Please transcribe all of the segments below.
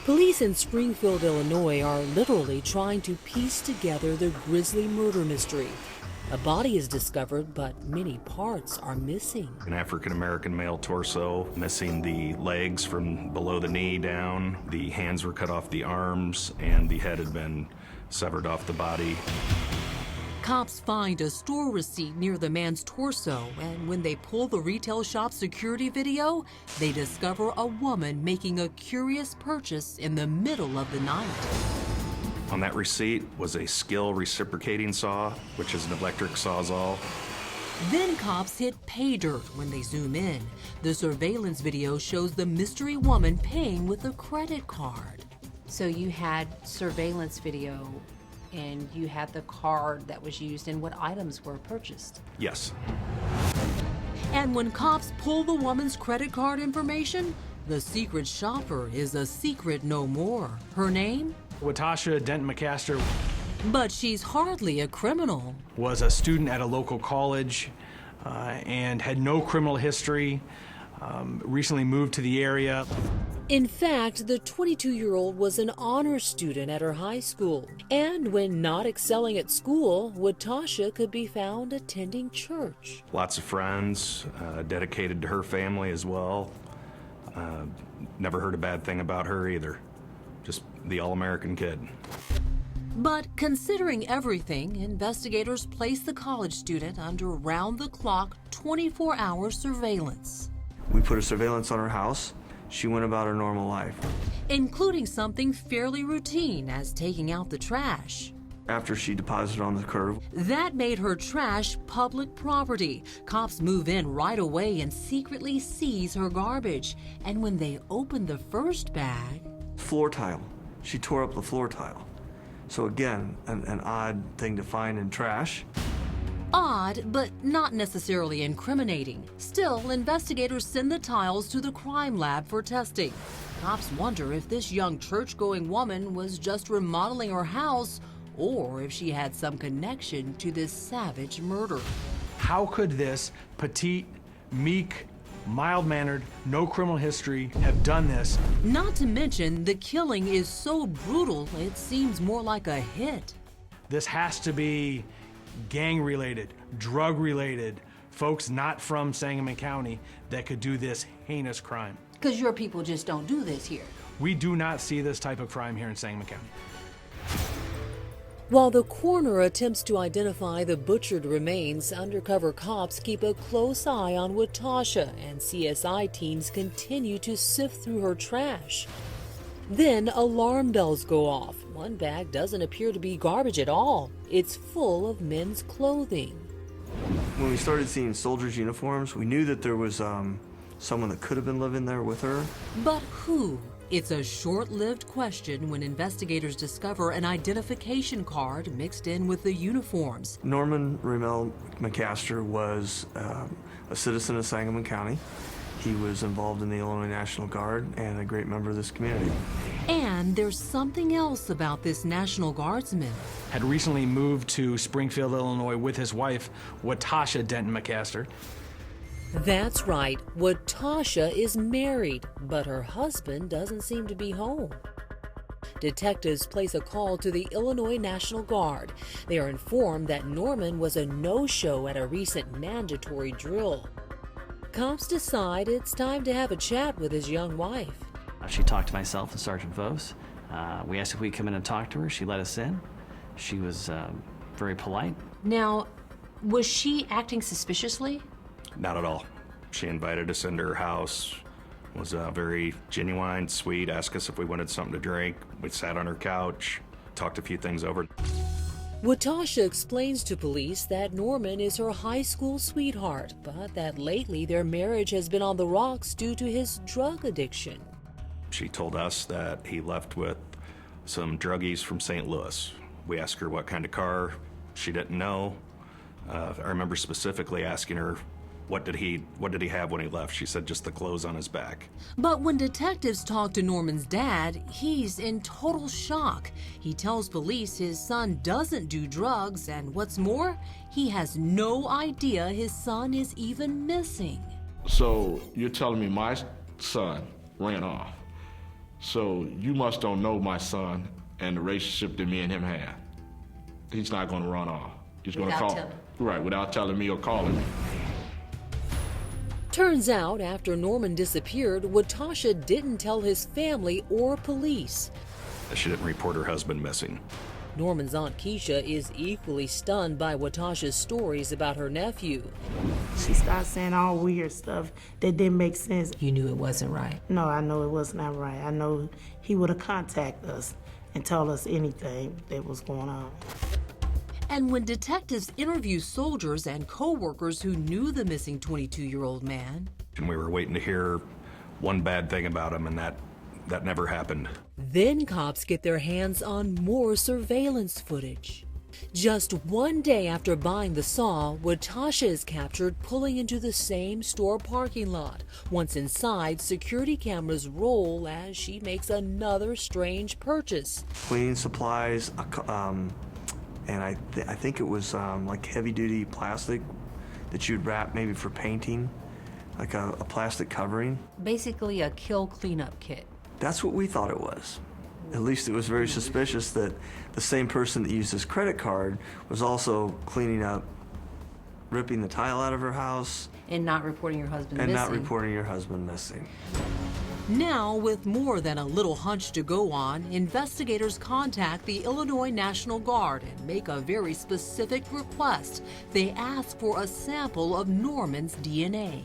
Police in Springfield, Illinois are literally trying to piece together the grisly murder mystery. A body is discovered, but many parts are missing. An African-American male torso, missing the legs from below the knee down. The hands were cut off the arms, and the head had been severed off the body. Cops find a store receipt near the man's torso, and when they pull the retail shop security video, they discover a woman making a curious purchase in the middle of the night. On that receipt was a skill reciprocating saw, which is an electric sawzall. Then cops hit pay dirt when they zoom in. The surveillance video shows the mystery woman paying with a credit card. So you had surveillance video and you had the card that was used and what items were purchased. Yes. And when cops pull the woman's credit card information, the secret shopper is a secret no more. Her name? Watasha Denton-McCaster But she's hardly a criminal. was a student at a local college and had no criminal history, recently moved to the area. In fact, the 22-year-old was an honor student at her high school. And when not excelling at school, Watasha could be found attending church. Lots of friends, dedicated to her family as well. Never heard a bad thing about her either. Just the all-American kid. But considering everything, investigators placed the college student under round-the-clock, 24-hour surveillance. We put a surveillance on her house. She went about her normal life. Including something fairly routine as taking out the trash. After she deposited on the curb, That made her trash public property. Cops move in right away and secretly seize her garbage. And when they open the first bag, floor tile. She tore up the floor tile. So again, an odd thing to find in trash. odd, but not necessarily incriminating. Still, investigators send the tiles to the crime lab for testing. Cops wonder if this young church-going woman was just remodeling her house or if she had some connection to this savage murder. How could this petite, meek, mild-mannered, no criminal history have done this? Not to mention, the killing is so brutal, it seems more like a hit. This has to be gang-related, drug-related, folks not from Sangamon County that could do this heinous crime. Because your people just don't do this here. We do not see this type of crime here in Sangamon County. While the coroner attempts to identify the butchered remains, undercover cops keep a close eye on Watasha, and CSI teams continue to sift through her trash. Then alarm bells go off. One bag doesn't appear to be garbage at all. It's full of men's clothing. When we started seeing soldiers' uniforms, we knew that there was someone that could have been living there with her. But who? It's a short-lived question when investigators discover an identification card mixed in with the uniforms. Norman McCaster was a citizen of Sangamon County. He was involved in the Illinois National Guard and a great member of this community. And there's something else about this National Guardsman. Had recently moved to Springfield, Illinois with his wife, Watasha Denton-McCaster. That's right, Watasha is married, but her husband doesn't seem to be home. Detectives place a call to the Illinois National Guard. They are informed that Norman was a no-show at a recent mandatory drill. Cops decide it's time to have a chat with his young wife. She talked to myself and Sergeant Vos. We asked if we could come in and talk to her. She let us in. She was very polite. Now, was she acting suspiciously? Not at all. She invited us into her house, was very genuine, sweet, asked us if we wanted something to drink. We sat on her couch, talked a few things over. Watasha explains to police that Norman is her high school sweetheart, but that lately their marriage has been on the rocks due to his drug addiction. She told us that he left with some druggies from St. Louis. We asked her what kind of car. She didn't know. I remember specifically asking her, what did he have when he left? She said just the clothes on his back. But when detectives talk to Norman's dad, he's in total shock. He tells police his son doesn't do drugs, and what's more, he has no idea his son is even missing. So you're telling me my son ran off So you must don't know my son and the relationship that me and him have. He's not going to run off. He's going to call. Right, without telling me or calling me. Turns out, after Norman disappeared, Watasha didn't tell his family or police. She didn't report her husband missing. Norman's Aunt Keisha is equally stunned by Watasha's stories about her nephew. She started saying all weird stuff that didn't make sense. You knew it wasn't right. No, I know it was not right. I know he would have contacted us and told us anything that was going on. And when detectives interview soldiers and co-workers who knew the missing 22-year-old man, And we were waiting to hear one bad thing about him, and that never happened. then cops get their hands on more surveillance footage. Just one day after buying the saw, Watasha is captured pulling into the same store parking lot. Once inside, security cameras roll as she makes another strange purchase. Cleaning supplies, and I think it was like heavy-duty plastic that you'd wrap maybe for painting, like a plastic covering. Basically a kill cleanup kit. That's what we thought it was. At least it was very suspicious that the same person that used his credit card was also cleaning up, ripping the tile out of her house. And not reporting your husband And missing. not reporting your husband missing. Now, with more than a little hunch to go on, investigators contact the Illinois National Guard and make a very specific request. They ask for a sample of Norman's DNA.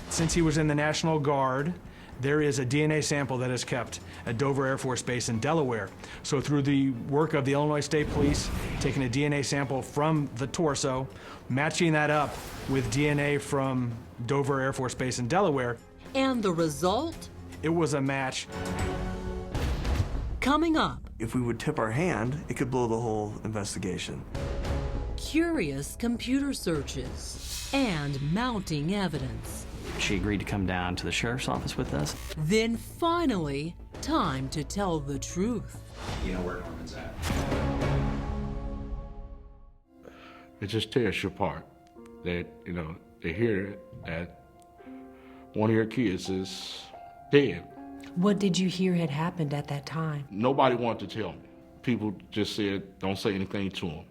Since he was in the National Guard, there is a DNA sample that is kept at Dover Air Force Base in Delaware. So through the work of the Illinois State Police, taking a DNA sample from the torso, matching that up with DNA from Dover Air Force Base in Delaware. And the result? It was a match. Coming up, If we would tip our hand, it could blow the whole investigation. curious computer searches and mounting evidence. She agreed to come down to the sheriff's office with us. Then finally, time to tell the truth. You know where Norman's at? It just tears you apart that, they hear that one of your kids is dead. What did you hear had happened at that time? Nobody wanted to tell me. People just said, don't say anything to him.